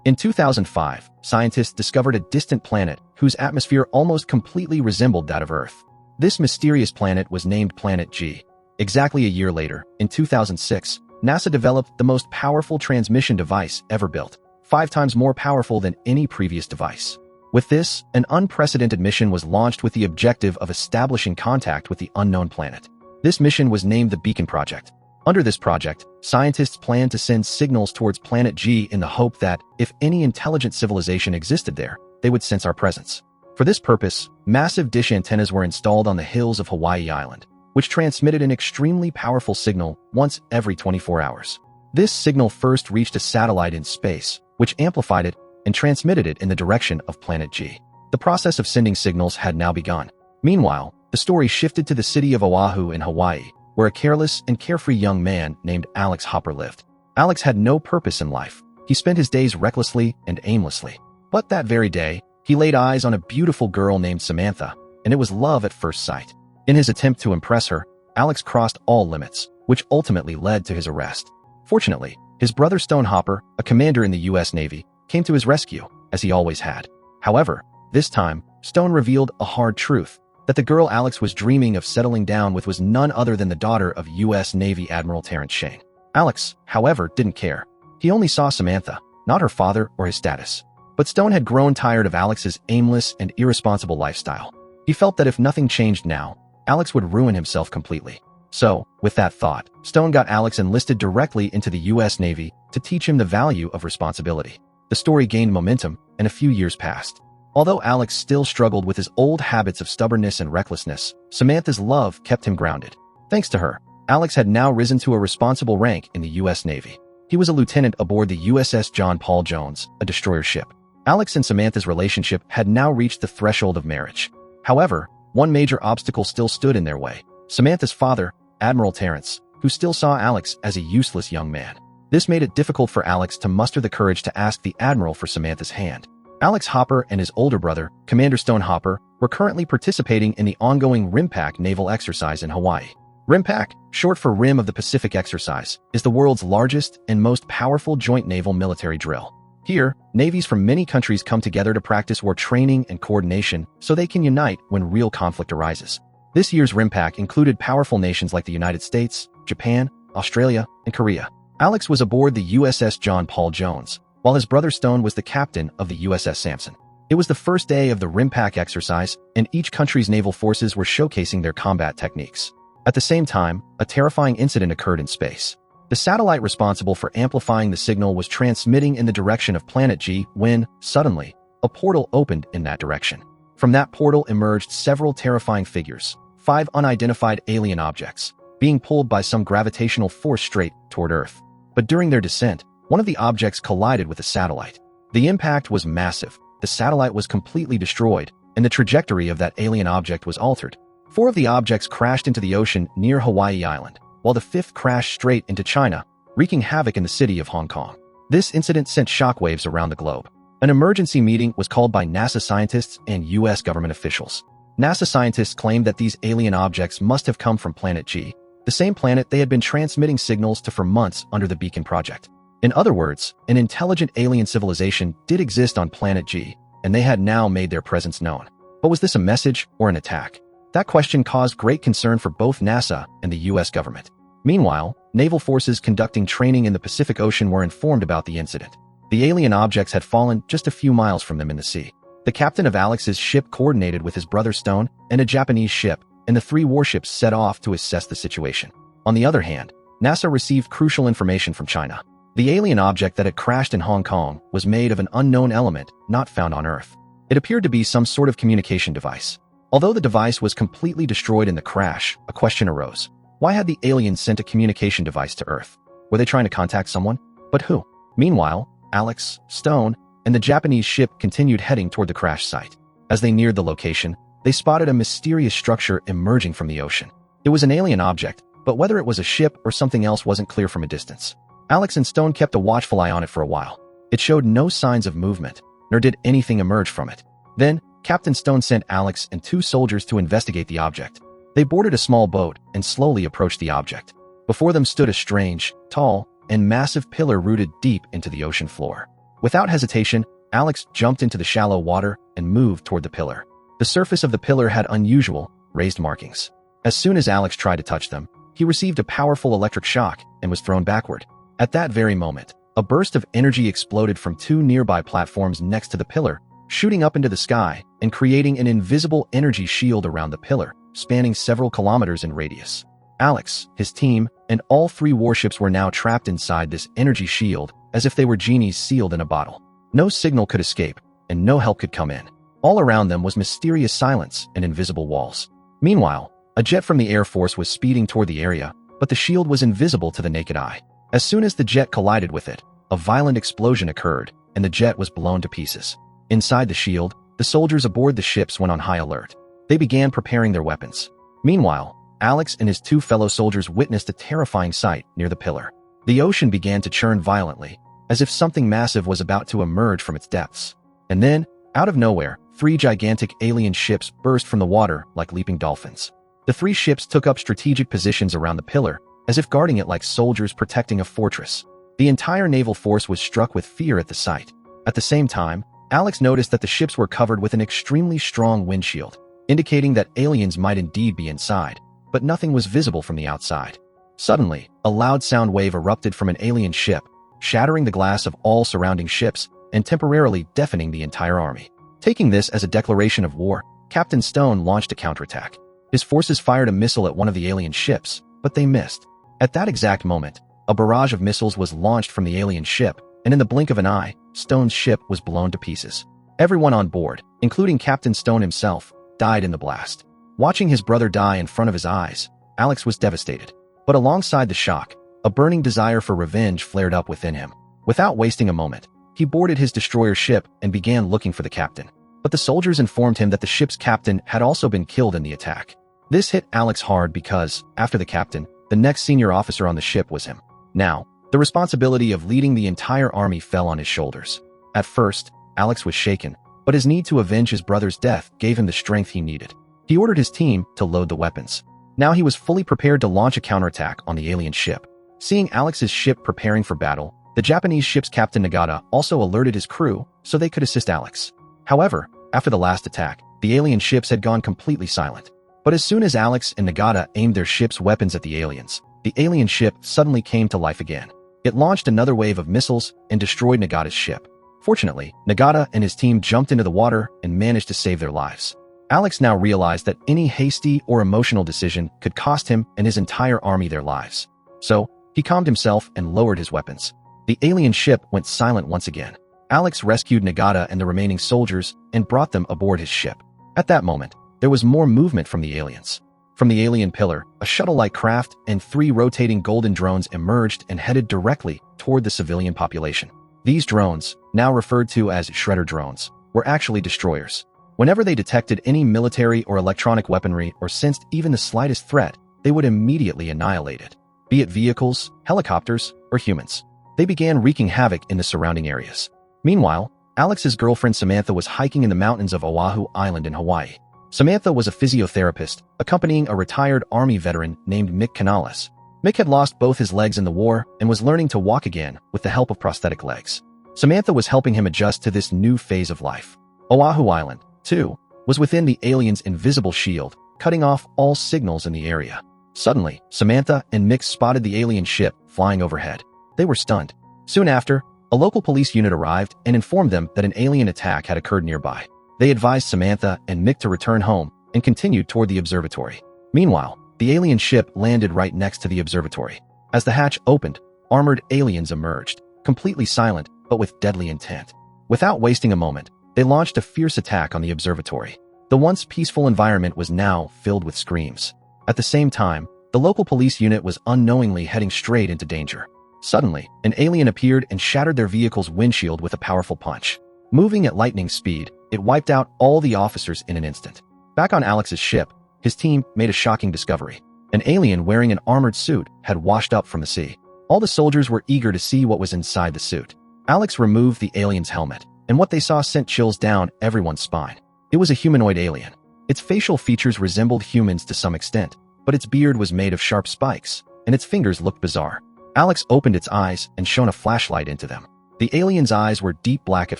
In 2005, scientists discovered a distant planet whose atmosphere almost completely resembled that of Earth. This mysterious planet was named Planet G. Exactly a year later, in 2006, NASA developed the most powerful transmission device ever built, 5 times more powerful than any previous device. With this, an unprecedented mission was launched with the objective of establishing contact with the unknown planet. This mission was named the Beacon Project. Under this project, scientists planned to send signals towards Planet G in the hope that, if any intelligent civilization existed there, they would sense our presence. For this purpose, massive dish antennas were installed on the hills of Hawaii Island, which transmitted an extremely powerful signal once every 24 hours. This signal first reached a satellite in space, which amplified it and transmitted it in the direction of Planet G. The process of sending signals had now begun. Meanwhile, the story shifted to the city of Oahu in Hawaii, where a careless and carefree young man named Alex Hopper lived. Alex had no purpose in life. He spent his days recklessly and aimlessly. But that very day, he laid eyes on a beautiful girl named Samantha, and it was love at first sight. In his attempt to impress her, Alex crossed all limits, which ultimately led to his arrest. Fortunately, his brother Stone Hopper, a commander in the U.S. Navy, came to his rescue, as he always had. However, this time, Stone revealed a hard truth, that the girl Alex was dreaming of settling down with was none other than the daughter of U.S. Navy Admiral Terrence Shane. Alex, however, didn't care. He only saw Samantha, not her father or his status. But Stone had grown tired of Alex's aimless and irresponsible lifestyle. He felt that if nothing changed now, Alex would ruin himself completely. So, with that thought, Stone got Alex enlisted directly into the U.S. Navy to teach him the value of responsibility. The story gained momentum, and a few years passed. Although Alex still struggled with his old habits of stubbornness and recklessness, Samantha's love kept him grounded. Thanks to her, Alex had now risen to a responsible rank in the U.S. Navy. He was a lieutenant aboard the USS John Paul Jones, a destroyer ship. Alex and Samantha's relationship had now reached the threshold of marriage. However, one major obstacle still stood in their way: Samantha's father, Admiral Terrence, who still saw Alex as a useless young man. This made it difficult for Alex to muster the courage to ask the Admiral for Samantha's hand. Alex Hopper and his older brother, Commander Stone Hopper, were currently participating in the ongoing RIMPAC naval exercise in Hawaii. RIMPAC, short for Rim of the Pacific Exercise, is the world's largest and most powerful joint naval military drill. Here, navies from many countries come together to practice war training and coordination so they can unite when real conflict arises. This year's RIMPAC included powerful nations like the United States, Japan, Australia, and Korea. Alex was aboard the USS John Paul Jones, while his brother Stone was the captain of the USS Sampson. It was the first day of the RIMPAC exercise, and each country's naval forces were showcasing their combat techniques. At the same time, a terrifying incident occurred in space. The satellite responsible for amplifying the signal was transmitting in the direction of Planet G when, suddenly, a portal opened in that direction. From that portal emerged several terrifying figures, 5 unidentified alien objects, being pulled by some gravitational force straight toward Earth. But during their descent, one of the objects collided with the satellite. The impact was massive, the satellite was completely destroyed, and the trajectory of that alien object was altered. 4 of the objects crashed into the ocean near Hawaii Island, while the 5th crashed straight into China, wreaking havoc in the city of Hong Kong. This incident sent shockwaves around the globe. An emergency meeting was called by NASA scientists and U.S. government officials. NASA scientists claimed that these alien objects must have come from Planet G, the same planet they had been transmitting signals to for months under the Beacon Project. In other words, an intelligent alien civilization did exist on Planet G, and they had now made their presence known. But was this a message or an attack? That question caused great concern for both NASA and the U.S. government. Meanwhile, naval forces conducting training in the Pacific Ocean were informed about the incident. The alien objects had fallen just a few miles from them in the sea. The captain of Alex's ship coordinated with his brother Stone and a Japanese ship, and the 3 warships set off to assess the situation. On the other hand, NASA received crucial information from China. The alien object that had crashed in Hong Kong was made of an unknown element not found on Earth. It appeared to be some sort of communication device. Although the device was completely destroyed in the crash, a question arose. Why had the aliens sent a communication device to Earth? Were they trying to contact someone? But who? Meanwhile, Alex, Stone, and the Japanese ship continued heading toward the crash site. As they neared the location, they spotted a mysterious structure emerging from the ocean. It was an alien object, but whether it was a ship or something else wasn't clear from a distance. Alex and Stone kept a watchful eye on it for a while. It showed no signs of movement, nor did anything emerge from it. Then, Captain Stone sent Alex and 2 soldiers to investigate the object. They boarded a small boat and slowly approached the object. Before them stood a strange, tall, and massive pillar rooted deep into the ocean floor. Without hesitation, Alex jumped into the shallow water and moved toward the pillar. The surface of the pillar had unusual, raised markings. As soon as Alex tried to touch them, he received a powerful electric shock and was thrown backward. At that very moment, a burst of energy exploded from two nearby platforms next to the pillar, shooting up into the sky and creating an invisible energy shield around the pillar, spanning several kilometers in radius. Alex, his team, and all three warships were now trapped inside this energy shield, as if they were genies sealed in a bottle. No signal could escape, and no help could come in. All around them was mysterious silence and invisible walls. Meanwhile, a jet from the Air Force was speeding toward the area, but the shield was invisible to the naked eye. As soon as the jet collided with it, a violent explosion occurred, and the jet was blown to pieces. Inside the shield, the soldiers aboard the ships went on high alert. They began preparing their weapons. Meanwhile, Alex and his two fellow soldiers witnessed a terrifying sight near the pillar. The ocean began to churn violently, as if something massive was about to emerge from its depths. And then, out of nowhere, three gigantic alien ships burst from the water like leaping dolphins. The three ships took up strategic positions around the pillar, as if guarding it like soldiers protecting a fortress. The entire naval force was struck with fear at the sight. At the same time, Alex noticed that the ships were covered with an extremely strong windshield, indicating that aliens might indeed be inside, but nothing was visible from the outside. Suddenly, a loud sound wave erupted from an alien ship, shattering the glass of all surrounding ships and temporarily deafening the entire army. Taking this as a declaration of war, Captain Stone launched a counterattack. His forces fired a missile at one of the alien ships, but they missed. At that exact moment, a barrage of missiles was launched from the alien ship, and in the blink of an eye, Stone's ship was blown to pieces. Everyone on board, including Captain Stone himself, died in the blast. Watching his brother die in front of his eyes, Alex was devastated. But alongside the shock, a burning desire for revenge flared up within him. Without wasting a moment, he boarded his destroyer ship and began looking for the captain. But the soldiers informed him that the ship's captain had also been killed in the attack. This hit Alex hard because, after the captain, the next senior officer on the ship was him. Now, the responsibility of leading the entire army fell on his shoulders. At first, Alex was shaken, but his need to avenge his brother's death gave him the strength he needed. He ordered his team to load the weapons. Now he was fully prepared to launch a counterattack on the alien ship. Seeing Alex's ship preparing for battle, the Japanese ship's captain Nagata also alerted his crew so they could assist Alex. However, after the last attack, the alien ships had gone completely silent. But as soon as Alex and Nagata aimed their ship's weapons at the alien ship suddenly came to life again. It launched another wave of missiles and destroyed Nagata's ship. Fortunately, Nagata and his team jumped into the water and managed to save their lives. Alex now realized that any hasty or emotional decision could cost him and his entire army their lives. So, he calmed himself and lowered his weapons. The alien ship went silent once again. Alex rescued Nagata and the remaining soldiers and brought them aboard his ship. At that moment, there was more movement from the aliens. From the alien pillar, a shuttle-like craft and 3 rotating golden drones emerged and headed directly toward the civilian population. These drones, now referred to as Shredder drones, were actually destroyers. Whenever they detected any military or electronic weaponry or sensed even the slightest threat, they would immediately annihilate it, be it vehicles, helicopters, or humans. They began wreaking havoc in the surrounding areas. Meanwhile, Alex's girlfriend Samantha was hiking in the mountains of Oahu Island in Hawaii. Samantha was a physiotherapist, accompanying a retired Army veteran named Mick Canales. Mick had lost both his legs in the war and was learning to walk again with the help of prosthetic legs. Samantha was helping him adjust to this new phase of life. Oahu Island, too, was within the alien's invisible shield, cutting off all signals in the area. Suddenly, Samantha and Mick spotted the alien ship flying overhead. They were stunned. Soon after, a local police unit arrived and informed them that an alien attack had occurred nearby. They advised Samantha and Mick to return home and continued toward the observatory. Meanwhile, the alien ship landed right next to the observatory. As the hatch opened, armored aliens emerged, completely silent but with deadly intent. Without wasting a moment, they launched a fierce attack on the observatory. The once peaceful environment was now filled with screams. At the same time, the local police unit was unknowingly heading straight into danger. Suddenly, an alien appeared and shattered their vehicle's windshield with a powerful punch. Moving at lightning speed, it wiped out all the officers in an instant. Back on Alex's ship, his team made a shocking discovery. An alien wearing an armored suit had washed up from the sea. All the soldiers were eager to see what was inside the suit. Alex removed the alien's helmet, and what they saw sent chills down everyone's spine. It was a humanoid alien. Its facial features resembled humans to some extent, but its beard was made of sharp spikes, and its fingers looked bizarre. Alex opened its eyes and shone a flashlight into them. The aliens' eyes were deep black at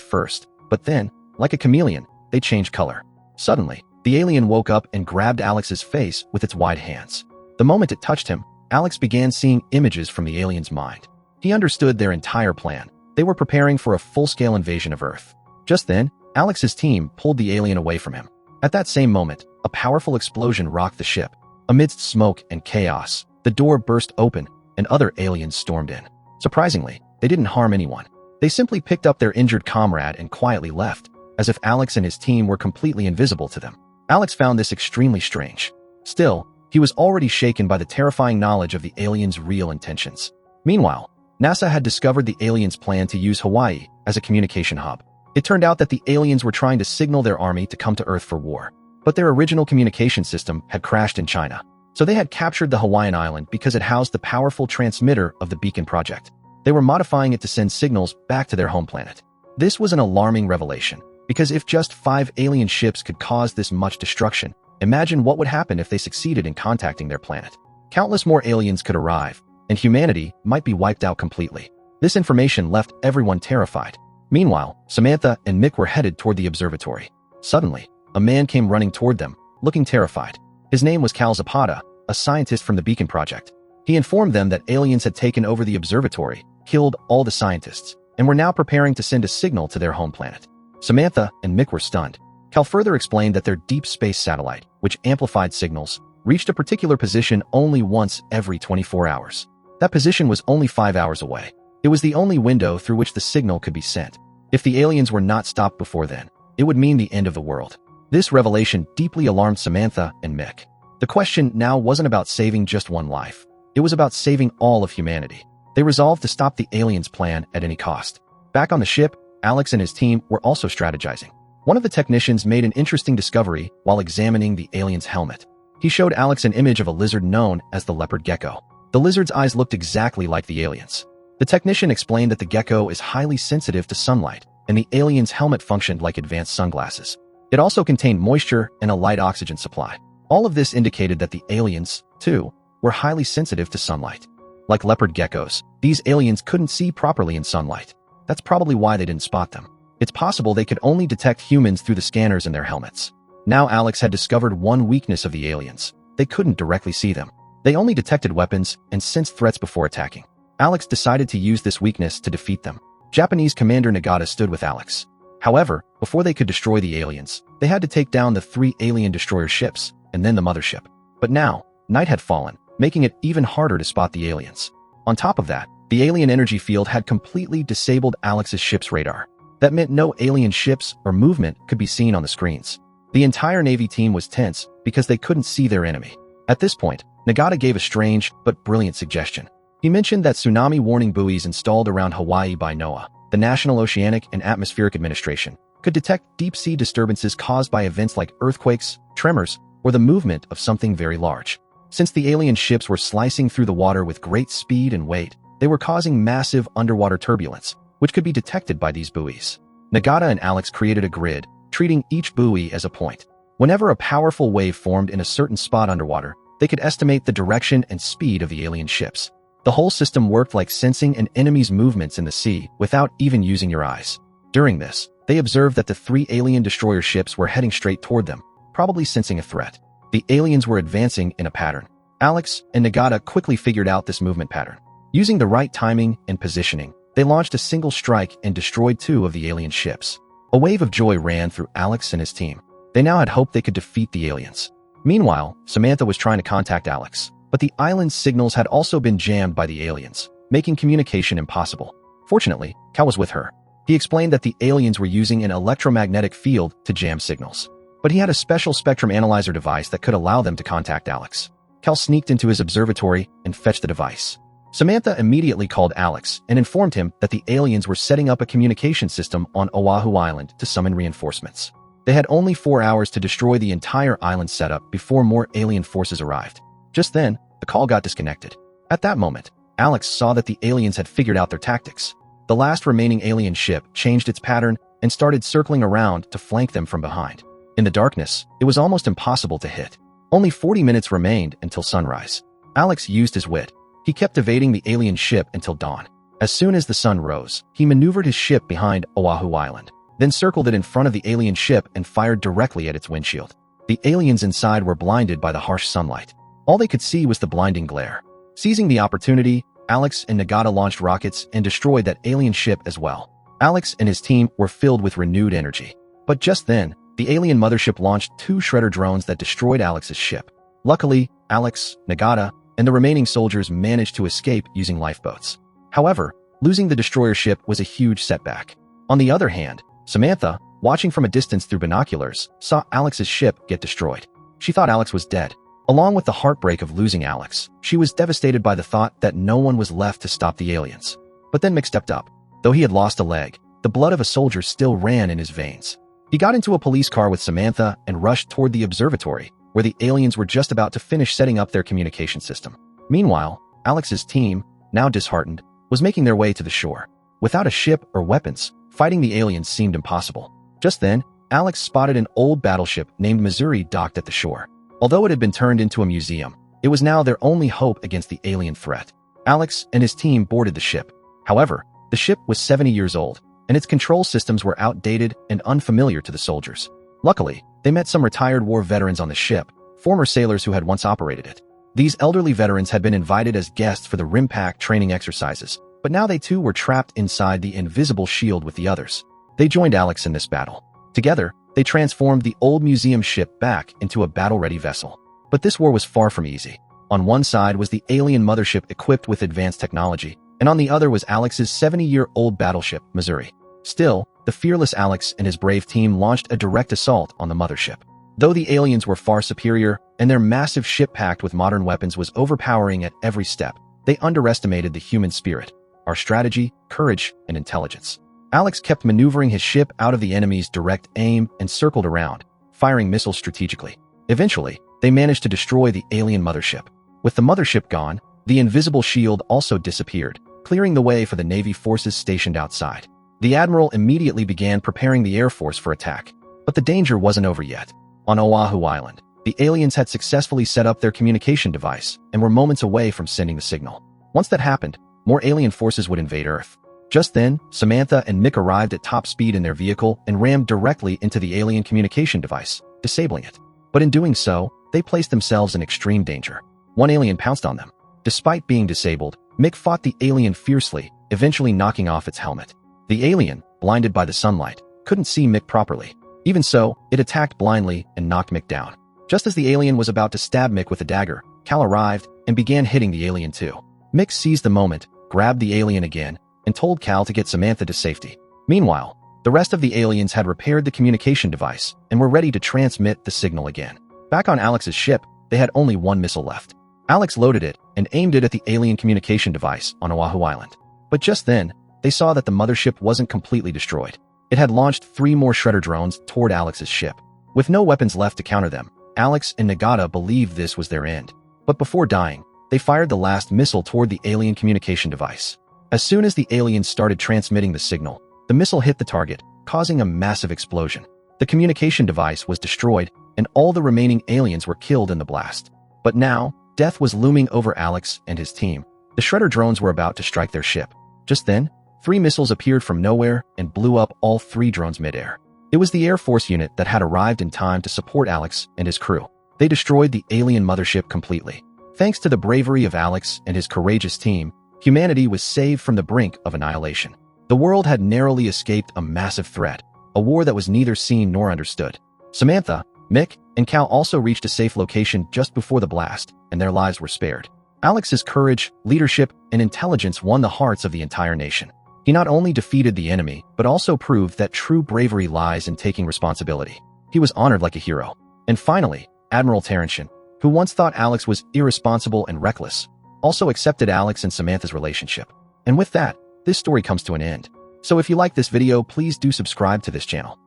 first, but then, like a chameleon, they changed color. Suddenly, the alien woke up and grabbed Alex's face with its wide hands. The moment it touched him, Alex began seeing images from the alien's mind. He understood their entire plan. They were preparing for a full-scale invasion of Earth. Just then, Alex's team pulled the alien away from him. At that same moment, a powerful explosion rocked the ship. Amidst smoke and chaos, the door burst open and other aliens stormed in. Surprisingly, they didn't harm anyone. They simply picked up their injured comrade and quietly left, as if Alex and his team were completely invisible to them. Alex found this extremely strange. Still, he was already shaken by the terrifying knowledge of the aliens' real intentions. Meanwhile, NASA had discovered the aliens' plan to use Hawaii as a communication hub. It turned out that the aliens were trying to signal their army to come to Earth for war. But their original communication system had crashed in China. So they had captured the Hawaiian island because it housed the powerful transmitter of the Beacon Project. They were modifying it to send signals back to their home planet. This was an alarming revelation, because if just 5 alien ships could cause this much destruction, imagine what would happen if they succeeded in contacting their planet. Countless more aliens could arrive, and humanity might be wiped out completely. This information left everyone terrified. Meanwhile, Samantha and Mick were headed toward the observatory. Suddenly, a man came running toward them, looking terrified. His name was Cal Zapata, a scientist from the Beacon Project. He informed them that aliens had taken over the observatory, killed all the scientists, and were now preparing to send a signal to their home planet. Samantha and Mick were stunned. Cal further explained that their deep space satellite, which amplified signals, reached a particular position only once every 24 hours. That position was only 5 hours away. It was the only window through which the signal could be sent. If the aliens were not stopped before then, it would mean the end of the world. This revelation deeply alarmed Samantha and Mick. The question now wasn't about saving just one life. It was about saving all of humanity. They resolved to stop the aliens' plan at any cost. Back on the ship, Alex and his team were also strategizing. One of the technicians made an interesting discovery while examining the alien's helmet. He showed Alex an image of a lizard known as the leopard gecko. The lizard's eyes looked exactly like the aliens. The technician explained that the gecko is highly sensitive to sunlight, and the alien's helmet functioned like advanced sunglasses. It also contained moisture and a light oxygen supply. All of this indicated that the aliens, too, were highly sensitive to sunlight. Like leopard geckos, these aliens couldn't see properly in sunlight. That's probably why they didn't spot them. It's possible they could only detect humans through the scanners in their helmets. Now Alex had discovered one weakness of the aliens. They couldn't directly see them. They only detected weapons and sensed threats before attacking. Alex decided to use this weakness to defeat them. Japanese Commander Nagata stood with Alex. However, before they could destroy the aliens, they had to take down the 3 alien destroyer ships, and then the mothership. But now, night had fallen, making it even harder to spot the aliens. On top of that, the alien energy field had completely disabled Alex's ship's radar. That meant no alien ships or movement could be seen on the screens. The entire Navy team was tense because they couldn't see their enemy. At this point, Nagata gave a strange but brilliant suggestion. He mentioned that tsunami warning buoys installed around Hawaii by NOAA, the National Oceanic and Atmospheric Administration, could detect deep-sea disturbances caused by events like earthquakes, tremors, or the movement of something very large. Since the alien ships were slicing through the water with great speed and weight, they were causing massive underwater turbulence, which could be detected by these buoys. Nagata and Alex created a grid, treating each buoy as a point. Whenever a powerful wave formed in a certain spot underwater, they could estimate the direction and speed of the alien ships. The whole system worked like sensing an enemy's movements in the sea without even using your eyes. During this, they observed that the 3 alien destroyer ships were heading straight toward them, probably sensing a threat. The aliens were advancing in a pattern. Alex and Nagata quickly figured out this movement pattern. Using the right timing and positioning, they launched a single strike and destroyed 2 of the alien ships. A wave of joy ran through Alex and his team. They now had hope they could defeat the aliens. Meanwhile, Samantha was trying to contact Alex, but the island's signals had also been jammed by the aliens, making communication impossible. Fortunately, Cal was with her. He explained that the aliens were using an electromagnetic field to jam signals, but he had a special spectrum analyzer device that could allow them to contact Alex. Cal sneaked into his observatory and fetched the device. Samantha immediately called Alex and informed him that the aliens were setting up a communication system on Oahu Island to summon reinforcements. They had only 4 hours to destroy the entire island setup before more alien forces arrived. Just then, the call got disconnected. At that moment, Alex saw that the aliens had figured out their tactics. The last remaining alien ship changed its pattern and started circling around to flank them from behind. In the darkness, it was almost impossible to hit. Only 40 minutes remained until sunrise. Alex used his wit. He kept evading the alien ship until dawn. As soon as the sun rose, he maneuvered his ship behind Oahu Island, then circled it in front of the alien ship and fired directly at its windshield. The aliens inside were blinded by the harsh sunlight. All they could see was the blinding glare. Seizing the opportunity, Alex and Nagata launched rockets and destroyed that alien ship as well. Alex and his team were filled with renewed energy. But just then, the alien mothership launched 2 Shredder drones that destroyed Alex's ship. Luckily, Alex, Nagata, and the remaining soldiers managed to escape using lifeboats. However, losing the destroyer ship was a huge setback. On the other hand, Samantha, watching from a distance through binoculars, saw Alex's ship get destroyed. She thought Alex was dead. Along with the heartbreak of losing Alex, she was devastated by the thought that no one was left to stop the aliens. But then Mick stepped up. Though he had lost a leg, the blood of a soldier still ran in his veins. He got into a police car with Samantha and rushed toward the observatory, where the aliens were just about to finish setting up their communication system. Meanwhile, Alex's team, now disheartened, was making their way to the shore. Without a ship or weapons, fighting the aliens seemed impossible. Just then, Alex spotted an old battleship named Missouri docked at the shore. Although it had been turned into a museum, it was now their only hope against the alien threat. Alex and his team boarded the ship. However, the ship was 70 years old, and its control systems were outdated and unfamiliar to the soldiers. Luckily, they met some retired war veterans on the ship, former sailors who had once operated it. These elderly veterans had been invited as guests for the RIMPAC training exercises, but now they too were trapped inside the invisible shield with the others. They joined Alex in this battle. Together, they transformed the old museum ship back into a battle-ready vessel. But this war was far from easy. On one side was the alien mothership equipped with advanced technology, and on the other was Alex's 70-year-old battleship, Missouri. Still, the fearless Alex and his brave team launched a direct assault on the mothership. Though the aliens were far superior, and their massive ship packed with modern weapons was overpowering at every step, they underestimated the human spirit, our strategy, courage, and intelligence. Alex kept maneuvering his ship out of the enemy's direct aim and circled around, firing missiles strategically. Eventually, they managed to destroy the alien mothership. With the mothership gone, the invisible shield also disappeared, clearing the way for the Navy forces stationed outside. The Admiral immediately began preparing the Air Force for attack. But the danger wasn't over yet. On Oahu Island, the aliens had successfully set up their communication device and were moments away from sending the signal. Once that happened, more alien forces would invade Earth. Just then, Samantha and Mick arrived at top speed in their vehicle and rammed directly into the alien communication device, disabling it. But in doing so, they placed themselves in extreme danger. One alien pounced on them. Despite being disabled, Mick fought the alien fiercely, eventually knocking off its helmet. The alien, blinded by the sunlight, couldn't see Mick properly. Even so, it attacked blindly and knocked Mick down. Just as the alien was about to stab Mick with a dagger, Cal arrived and began hitting the alien too. Mick seized the moment, grabbed the alien again, and told Cal to get Samantha to safety. Meanwhile, the rest of the aliens had repaired the communication device and were ready to transmit the signal again. Back on Alex's ship, they had only one missile left. Alex loaded it and aimed it at the alien communication device on Oahu Island. But just then, they saw that the mothership wasn't completely destroyed. It had launched 3 more Shredder drones toward Alex's ship. With no weapons left to counter them, Alex and Nagata believed this was their end. But before dying, they fired the last missile toward the alien communication device. As soon as the aliens started transmitting the signal, the missile hit the target, causing a massive explosion. The communication device was destroyed, and all the remaining aliens were killed in the blast. But now, death was looming over Alex and his team. The Shredder drones were about to strike their ship. Just then, 3 missiles appeared from nowhere and blew up all 3 drones midair. It was the Air Force unit that had arrived in time to support Alex and his crew. They destroyed the alien mothership completely. Thanks to the bravery of Alex and his courageous team, humanity was saved from the brink of annihilation. The world had narrowly escaped a massive threat, a war that was neither seen nor understood. Samantha, Mick, and Cal also reached a safe location just before the blast, and their lives were spared. Alex's courage, leadership, and intelligence won the hearts of the entire nation. He not only defeated the enemy, but also proved that true bravery lies in taking responsibility. He was honored like a hero. And finally, Admiral Terentian, who once thought Alex was irresponsible and reckless, also accepted Alex and Samantha's relationship. And with that, this story comes to an end. So if you like this video, please do subscribe to this channel.